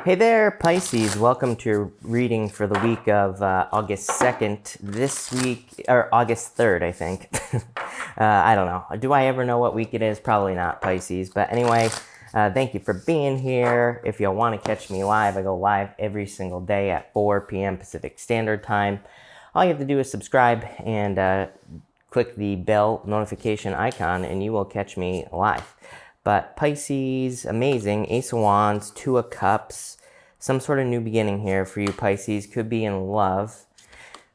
Hey there, Pisces. Welcome to your reading for the week of August 2nd. This week, or August 3rd, I think. I don't know. Do I ever know what week it is? Probably not, Pisces. But anyway, thank you for being here. If you want to catch me live, I go live every single day at 4 p.m. Pacific Standard Time. All you have to do is subscribe and click the bell notification icon, and you will catch me live. But Pisces, amazing. Ace of Wands, Two of Cups. Some sort of new beginning here for you, Pisces. Could be in love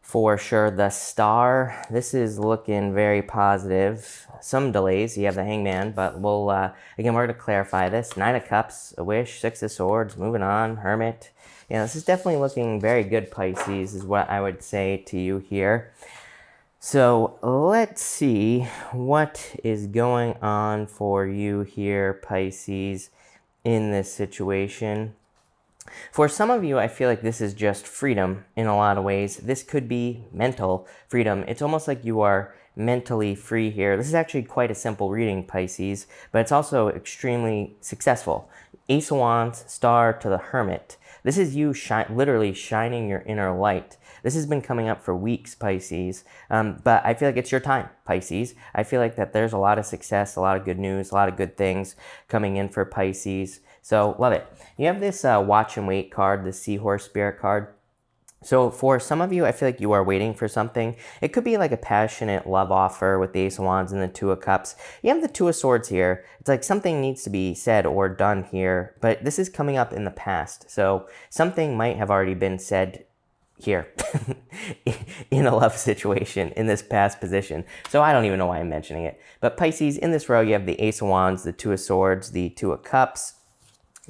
for sure. The Star, this is looking very positive. Some delays. You have the Hangman, but we'll, again, we're going to clarify this. Nine of Cups, a Wish, Six of Swords, moving on, Hermit. Yeah, this is definitely looking very good, Pisces, is what I would say to you here. So let's see what is going on for you here, Pisces, in this situation. For some of you, I feel like this is just freedom in a lot of ways. This could be mental freedom. It's almost like you are mentally free here. This is actually quite a simple reading, Pisces, but it's also extremely successful. Ace of Wands, Star to the Hermit. This is you literally shining your inner light. This has been coming up for weeks, Pisces, but I feel like it's your time, Pisces. I feel like that there's a lot of success, a lot of good news, a lot of good things coming in for Pisces. So love it. You have this watch and wait card, the Seahorse Spirit card. So for some of you, I feel like you are waiting for something. It could be like a passionate love offer with the Ace of Wands and the Two of Cups. You have the Two of Swords here. It's like something needs to be said or done here, but this is coming up in the past. So something might have already been said here in a love situation in this past position. So I don't even know why I'm mentioning it. But Pisces, in this row, you have the Ace of Wands, the Two of Swords, the Two of Cups.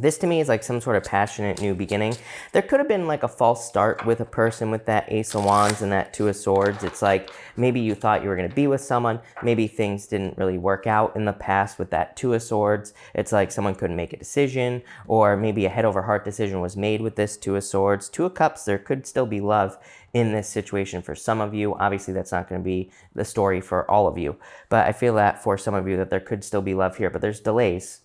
This to me is like some sort of passionate new beginning. There could have been like a false start with a person with that Ace of Wands and that Two of Swords. It's like maybe you thought you were going to be with someone. Maybe things didn't really work out in the past with that Two of Swords. It's like someone couldn't make a decision, or maybe a head over heart decision was made with this Two of Swords. Two of Cups, there could still be love in this situation for some of you. Obviously, that's not going to be the story for all of you. But I feel that for some of you that there could still be love here, but there's delays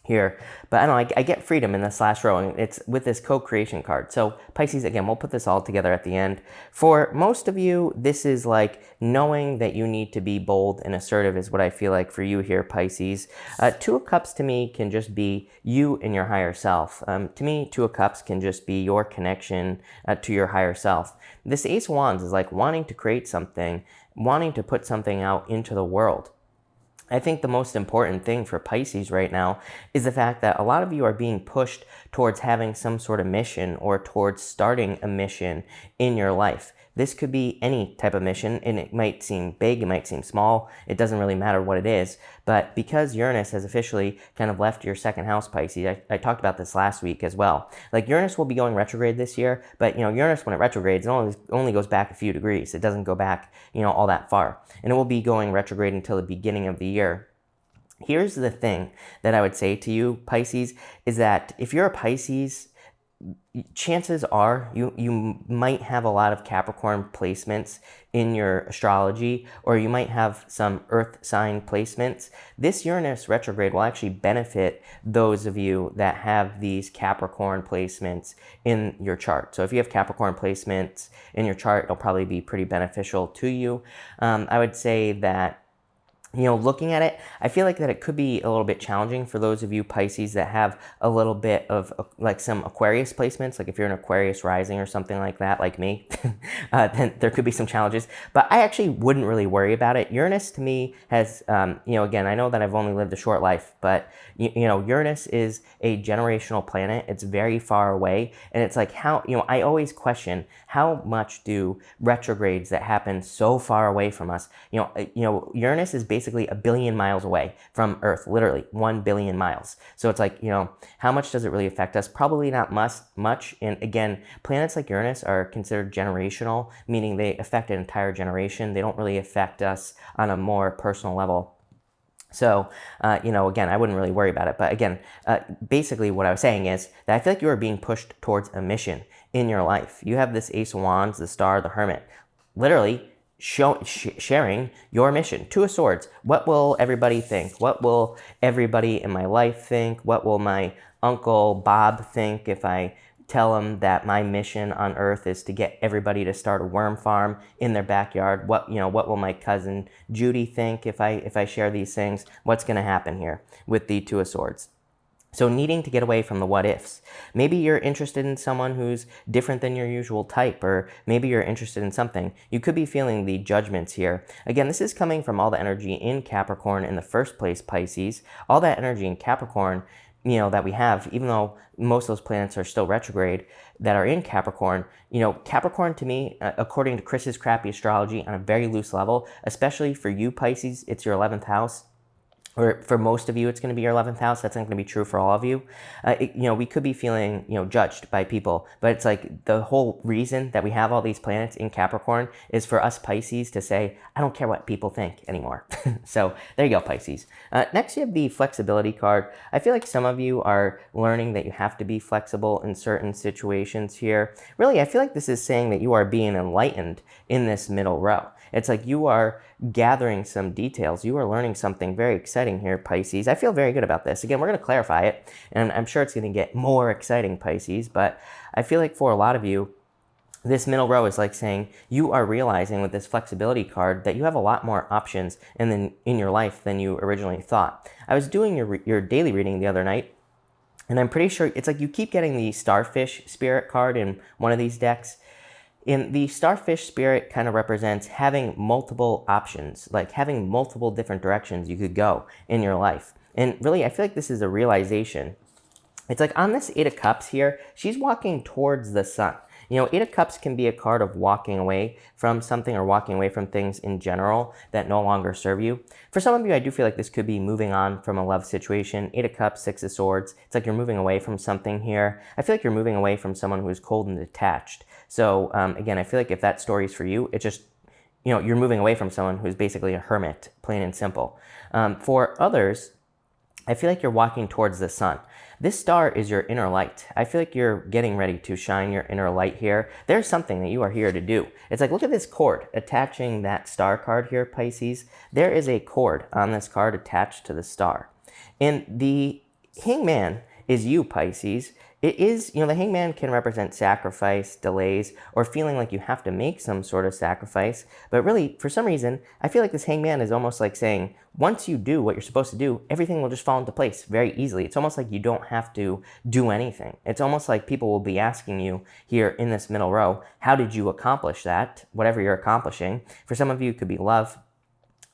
here. But I don't know, I get freedom in this last row, and it's with this co-creation card. So Pisces, again, we'll put this all together at the end. For most of you, this is like knowing that you need to be bold and assertive is what I feel like for you here, Pisces. Two of Cups to me can just be you and your higher self. To me, Two of Cups can just be your connection to your higher self. This Ace of Wands is like wanting to create something, wanting to put something out into the world. I think the most important thing for Pisces right now is the fact that a lot of you are being pushed towards having some sort of mission or towards starting a mission in your life. This could be any type of mission, and it might seem big, it might seem small, it doesn't really matter what it is. But because Uranus has officially kind of left your second house, Pisces, I talked about this last week as well. Like Uranus will be going retrograde this year, but Uranus, when it retrogrades, it only goes back a few degrees. It doesn't go back, all that far. And it will be going retrograde until the beginning of the year. Here's the thing that I would say to you, Pisces, is that if you're a Pisces, chances are you might have a lot of Capricorn placements in your astrology, or you might have some earth sign placements. This Uranus retrograde will actually benefit those of you that have these Capricorn placements in your chart. So if you have Capricorn placements in your chart, it'll probably be pretty beneficial to you. I would say that looking at it, I feel like that it could be a little bit challenging for those of you Pisces that have a little bit of like some Aquarius placements. Like if you're an Aquarius rising or something like that, like me, then there could be some challenges. But I actually wouldn't really worry about it. Uranus to me has, again, I know that I've only lived a short life, but Uranus is a generational planet. It's very far away. And it's like how, I always question how much do retrogrades that happen so far away from us, Uranus is basically 1 billion miles away from Earth, literally 1 billion miles. So it's like, how much does it really affect us? Probably not much. And again, planets like Uranus are considered generational, meaning they affect an entire generation. They don't really affect us on a more personal level. So, again, I wouldn't really worry about it. But again, basically what I was saying is that I feel like you are being pushed towards a mission in your life. You have this Ace of Wands, the Star, the Hermit. Literally, sharing your mission. Two of Swords. What will everybody think? What will everybody in my life think? What will my Uncle Bob think if I tell him that my mission on Earth is to get everybody to start a worm farm in their backyard? What will my cousin Judy think if I share these things? What's going to happen here with the Two of Swords? So needing to get away from the what ifs. Maybe you're interested in someone who's different than your usual type, or maybe you're interested in something. You could be feeling the judgments here. Again, this is coming from all the energy in Capricorn in the first place, Pisces. All that energy in Capricorn, that we have, even though most of those planets are still retrograde, that are in Capricorn. Capricorn to me, according to Chris's crappy astrology on a very loose level, especially for you, Pisces, it's your 11th house. Or for most of you, it's going to be your 11th house. That's not going to be true for all of you. We could be feeling, judged by people. But it's like the whole reason that we have all these planets in Capricorn is for us Pisces to say, I don't care what people think anymore. So there you go, Pisces. Next, you have the flexibility card. I feel like some of you are learning that you have to be flexible in certain situations here. Really, I feel like this is saying that you are being enlightened in this middle row. It's like you are gathering some details. You are learning something very exciting here, Pisces. I feel very good about this. Again, we're going to clarify it, and I'm sure it's going to get more exciting, Pisces, but I feel like for a lot of you, this middle row is like saying you are realizing with this flexibility card that you have a lot more options in your life than you originally thought. I was doing your daily reading the other night, and I'm pretty sure it's like you keep getting the Starfish Spirit card in one of these decks. In the Starfish Spirit kind of represents having multiple options, like having multiple different directions you could go in your life. And really, I feel like this is a realization. It's like on this Eight of Cups here, she's walking towards the sun. Eight of Cups can be a card of walking away from something or walking away from things in general that no longer serve you. For some of you, I do feel like this could be moving on from a love situation. Eight of Cups, Six of Swords. It's like you're moving away from something here. I feel like you're moving away from someone who is cold and detached. So again, I feel like if that story is for you, it's just, you're moving away from someone who's basically a hermit, plain and simple. For others, I feel like you're walking towards the sun. This star is your inner light. I feel like you're getting ready to shine your inner light here. There's something that you are here to do. It's like, look at this cord attaching that star card here, Pisces. There is a cord on this card attached to the star. And the Hangman is you, Pisces. It is, the Hangman can represent sacrifice, delays, or feeling like you have to make some sort of sacrifice. But really, for some reason, I feel like this Hangman is almost like saying, once you do what you're supposed to do, everything will just fall into place very easily. It's almost like you don't have to do anything. It's almost like people will be asking you here in this middle row, how did you accomplish that? Whatever you're accomplishing. For some of you, it could be love.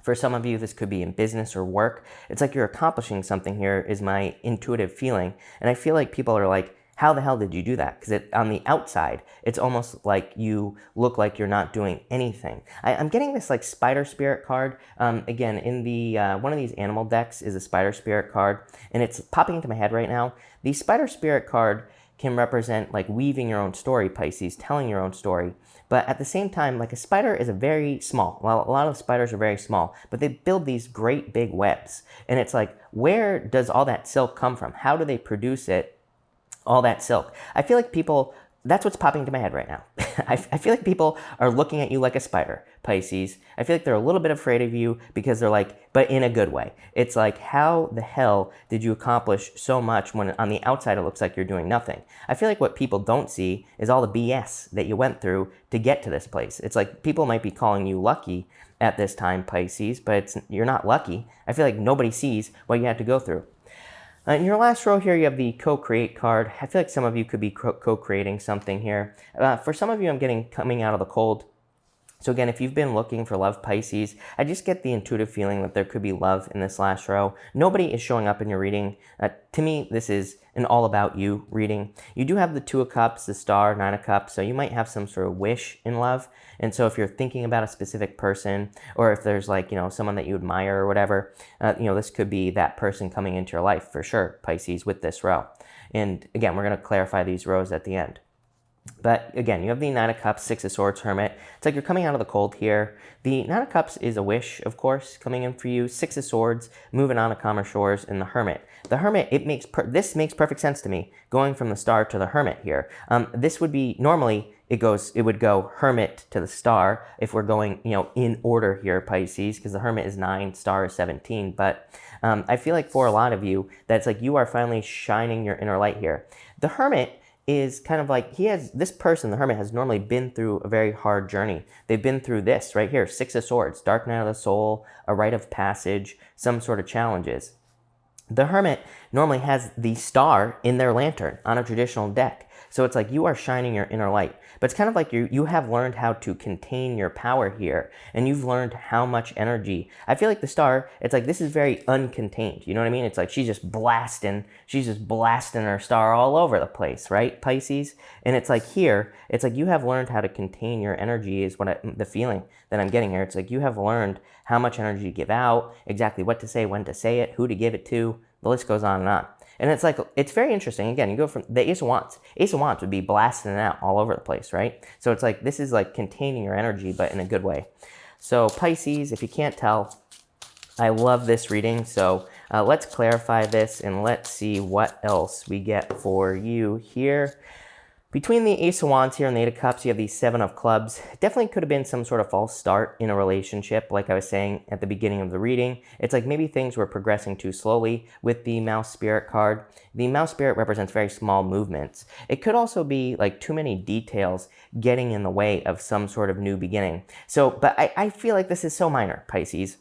For some of you, this could be in business or work. It's like you're accomplishing something here is my intuitive feeling. And I feel like people are like, how the hell did you do that? Because on the outside, it's almost like you look like you're not doing anything. I'm getting this like Spider Spirit card. Again, in the one of these animal decks is a Spider Spirit card, and it's popping into my head right now. The Spider Spirit card can represent like weaving your own story, Pisces, telling your own story. But at the same time, like a spider is a very small, well, a lot of spiders are very small, but they build these great big webs. And it's like, where does all that silk come from? How do they produce it? All that silk. I feel like people, that's what's popping into my head right now. I feel like people are looking at you like a spider, Pisces. I feel like they're a little bit afraid of you because they're like, but in a good way. It's like, how the hell did you accomplish so much when on the outside it looks like you're doing nothing? I feel like what people don't see is all the BS that you went through to get to this place. It's like people might be calling you lucky at this time, Pisces, but you're not lucky. I feel like nobody sees what you had to go through. In your last row here, you have the co-create card. I feel like some of you could be co-creating something here. For some of you, I'm getting coming out of the cold. So again, if you've been looking for love, Pisces, I just get the intuitive feeling that there could be love in this last row. Nobody is showing up in your reading. To me, this is an all about you reading. You do have the Two of Cups, the Star, Nine of Cups, so you might have some sort of wish in love. And so if you're thinking about a specific person, or if there's like, someone that you admire or whatever, this could be that person coming into your life for sure, Pisces, with this row. And again, we're going to clarify these rows at the end. But again, you have the Nine of Cups, Six of Swords, Hermit. It's like you're coming out of the cold here. The Nine of Cups is a wish, of course, coming in for you. Six of Swords, moving on to calmer shores, and the Hermit. The Hermit, this makes perfect sense to me, going from the Star to the Hermit here. This would be, normally, it would go Hermit to the Star if we're going, in order here, Pisces, because the Hermit is 9, Star is 17. But I feel like for a lot of you, that's like you are finally shining your inner light here. The Hermit is kind of like, this person, the Hermit, has normally been through a very hard journey. They've been through this right here, Six of Swords, dark night of the soul, a rite of passage, some sort of challenges. The Hermit normally has the Star in their lantern on a traditional deck. So it's like you are shining your inner light. But it's kind of like you have learned how to contain your power here, and you've learned how much energy. I feel like the Star, it's like this is very uncontained. You know what I mean? It's like she's just blasting her Star all over the place, right, Pisces? And it's like here, it's like you have learned how to contain your energy is the feeling that I'm getting here. It's like you have learned how much energy to give out, exactly what to say, when to say it, who to give it to. The list goes on and on. And it's like, it's very interesting. Again, you go from the Ace of Wands. Ace of Wands would be blasting it out all over the place, right? So it's like, this is like containing your energy, but in a good way. So Pisces, if you can't tell, I love this reading. So let's clarify this and let's see what else we get for you here. Between the Ace of Wands here and the Eight of Cups, you have the Seven of Clubs. Definitely could have been some sort of false start in a relationship, like I was saying at the beginning of the reading. It's like maybe things were progressing too slowly with the Mouse Spirit card. The Mouse Spirit represents very small movements. It could also be like too many details getting in the way of some sort of new beginning. So, but I feel like this is so minor, Pisces.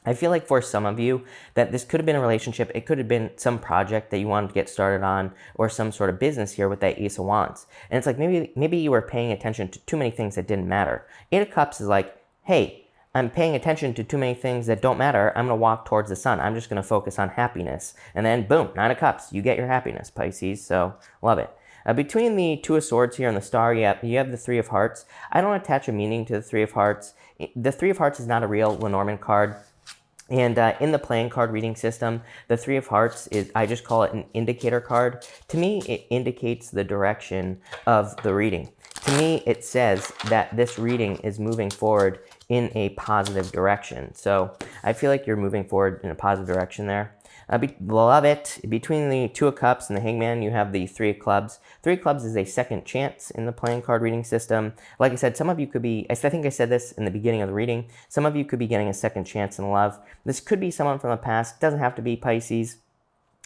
I feel like for some of you that this could have been a relationship. It could have been some project that you wanted to get started on or some sort of business here with that Ace of Wands. And it's like maybe you were paying attention to too many things that didn't matter. Eight of Cups is like, hey, I'm paying attention to too many things that don't matter. I'm going to walk towards the sun. I'm just going to focus on happiness. And then boom, Nine of Cups. You get your happiness, Pisces. So love it. Between the Two of Swords here and the Star, you have the Three of Hearts. I don't attach a meaning to the Three of Hearts. The Three of Hearts is not a real Lenormand card. And in the playing card reading system, the Three of Hearts is, I just call it an indicator card. To me, it indicates the direction of the reading. To me, it says that this reading is moving forward in a positive direction. So I feel like you're moving forward in a positive direction there. Love it. Between the Two of Cups and the Hangman, you have the Three of Clubs. Three of Clubs is a second chance in the playing card reading system. Like I said, some of you could be, I think I said this in the beginning of the reading, some of you could be getting a second chance in love. This could be someone from the past. It doesn't have to be Pisces.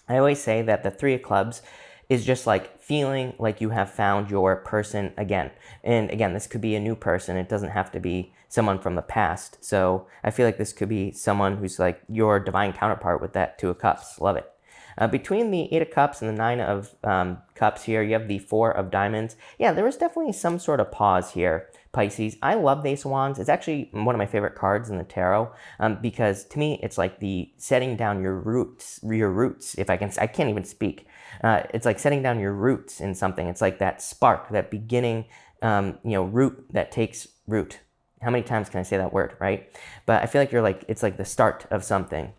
I always say that the Three of Clubs is just like feeling like you have found your person again. And again, this could be a new person. It doesn't have to be someone from the past. So I feel like this could be someone who's like your divine counterpart with that Two of Cups. Love it. Between the Eight of Cups and the Nine of Cups here, you have the Four of Diamonds. Yeah, there was definitely some sort of pause here, Pisces. I love the Ace of Wands. It's actually one of my favorite cards in the tarot because to me, it's like the setting down your roots, I can't even speak. It's like setting down your roots in something. It's like that spark, that beginning, root that takes root. How many times can I say that word, right? But I feel like it's like the start of something.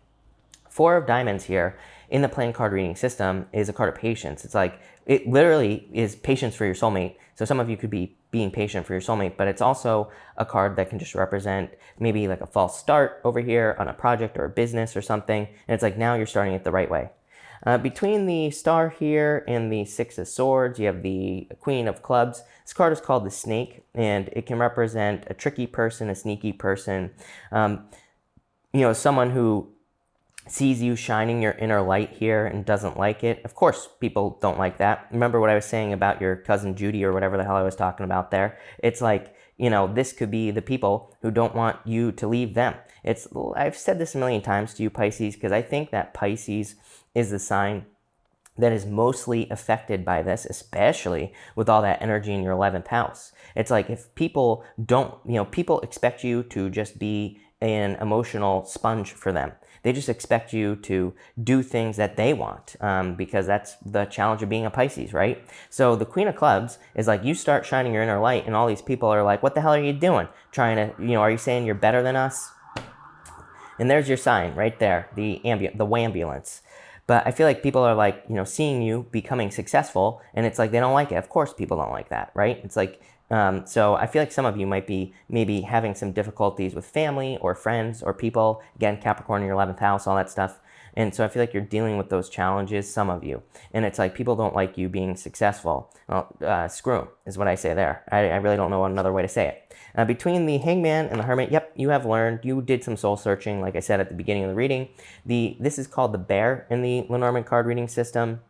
Four of Diamonds here in the playing card reading system is a card of patience. It's like, it literally is patience for your soulmate. So some of you could be being patient for your soulmate, but it's also a card that can just represent maybe like a false start over here on a project or a business or something. And it's like, now you're starting it the right way. Between the Star here and the Six of Swords, you have the Queen of Clubs. This card is called the Snake, and it can represent a tricky person, a sneaky person, someone who sees you shining your inner light here and doesn't like it. Of course, people don't like that. Remember what I was saying about your cousin Judy or whatever the hell I was talking about there? It's like, this could be the people who don't want you to leave them. I've said this a million times to you, Pisces, because I think that Pisces is the sign that is mostly affected by this, especially with all that energy in your 11th house. It's like if people people expect you to just be an emotional sponge for them. They just expect you to do things that they want because that's the challenge of being a Pisces, right? So the Queen of Clubs is like you start shining your inner light and all these people are like, what the hell are you doing? Trying to, are you saying you're better than us? And there's your sign right there, the wambulance. But I feel like people are like, seeing you becoming successful, and it's like they don't like it. Of course, people don't like that, right? It's like, so I feel like some of you might be maybe having some difficulties with family or friends or people. Again, Capricorn in your 11th house, all that stuff. And so I feel like you're dealing with those challenges, some of you. And it's like people don't like you being successful. Well, screw 'em is what I say there. I really don't know another way to say it. Between the Hangman and the Hermit, yep, you have learned. You did some soul searching, like I said at the beginning of the reading. This is called the Bear in the Lenormand card reading system.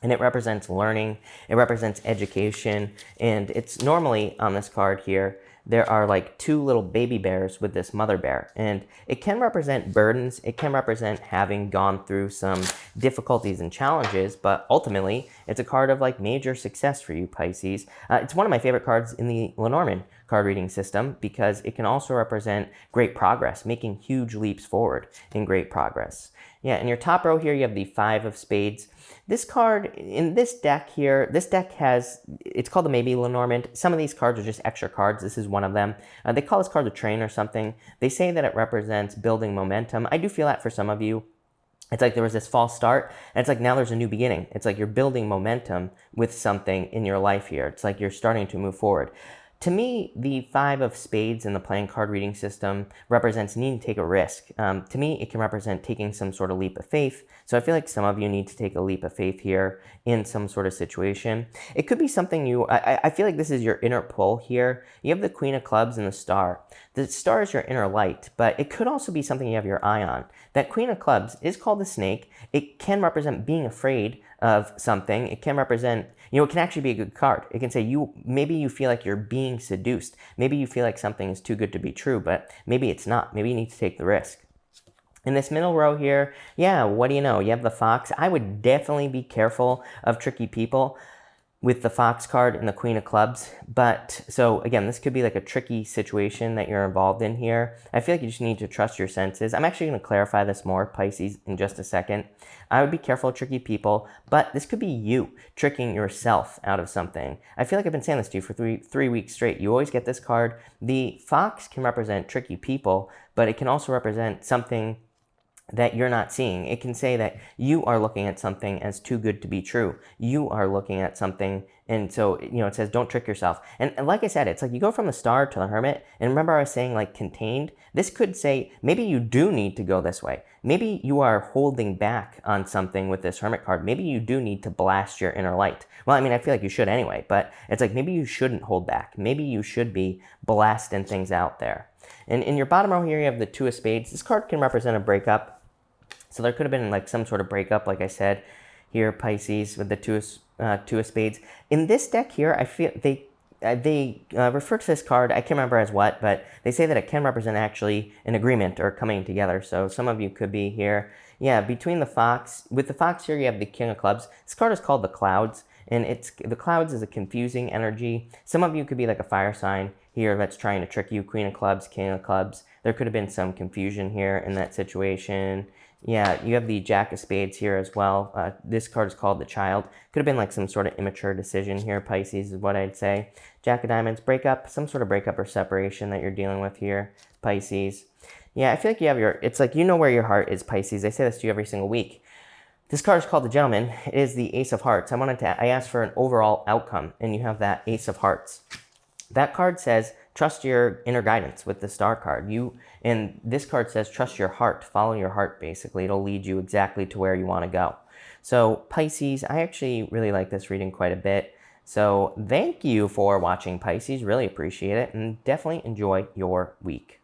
And it represents learning, it represents education, and it's normally on this card here, there are like two little baby bears with this mother bear. And it can represent burdens, it can represent having gone through some difficulties and challenges, but ultimately, it's a card of like major success for you, Pisces. It's one of my favorite cards in the Lenormand card reading system because it can also represent great progress, making huge leaps forward in great progress. Yeah, in your top row here, you have the Five of Spades. This card, in this deck here, this deck has, it's called the Maybe Lenormand. Some of these cards are just extra cards. This is one of them. They call this card the Train or something. They say that it represents building momentum. I do feel that for some of you. It's like there was this false start, and it's like now there's a new beginning. It's like you're building momentum with something in your life here. It's like you're starting to move forward. To me, the Five of Spades in the playing card reading system represents needing to take a risk. To me, it can represent taking some sort of leap of faith. So I feel like some of you need to take a leap of faith here in some sort of situation. It could be something I feel like this is your inner pull here. You have the Queen of Clubs and the Star. The Star is your inner light, but it could also be something you have your eye on. That Queen of Clubs is called the Snake. It can represent being afraid of something. It can represent, it can actually be a good card. It can say maybe you feel like you're being seduced. Maybe you feel like something is too good to be true, but maybe it's not. Maybe you need to take the risk. In this middle row here, yeah, what do you know? You have the Fox. I would definitely be careful of tricky people with the Fox card and the Queen of Clubs. But so again, this could be like a tricky situation that you're involved in here. I feel like you just need to trust your senses. I'm actually going to clarify this more, Pisces, in just a second. I would be careful of tricky people, but this could be you tricking yourself out of something. I feel like I've been saying this to you for three weeks straight. You always get this card. The Fox can represent tricky people, but it can also represent something that you're not seeing. It can say that you are looking at something as too good to be true. You are looking at something, and so, it says don't trick yourself. And like I said, it's like you go from the Star to the Hermit, and remember I was saying like contained? This could say maybe you do need to go this way. Maybe you are holding back on something with this Hermit card. Maybe you do need to blast your inner light. Well, I mean, I feel like you should anyway, but it's like maybe you shouldn't hold back. Maybe you should be blasting things out there. And in your bottom row here, you have the Two of Spades. This card can represent a breakup. So there could have been like some sort of breakup, like I said, here, Pisces, with the Two of Spades. In this deck here, I feel they refer to this card, I can't remember as what, but they say that it can represent actually an agreement or coming together. So some of you could be here. Yeah, between the Fox, with the Fox here, you have the King of Clubs. This card is called the Clouds, and the Clouds is a confusing energy. Some of you could be like a fire sign here that's trying to trick you, Queen of Clubs, King of Clubs. There could have been some confusion here in that situation. Yeah, you have the Jack of Spades here as well. This card is called the Child. Could have been like some sort of immature decision here, Pisces, is what I'd say. Jack of Diamonds, breakup, some sort of breakup or separation that you're dealing with here, Pisces. Yeah, I feel like you have it's like you know where your heart is, Pisces. I say this to you every single week. This card is called the Gentleman. It is the Ace of Hearts. I asked for an overall outcome, and you have that Ace of Hearts. That card says, trust your inner guidance with the Star card. And this card says, trust your heart, follow your heart, basically. It'll lead you exactly to where you want to go. So Pisces, I actually really like this reading quite a bit. So thank you for watching, Pisces. Really appreciate it, and definitely enjoy your week.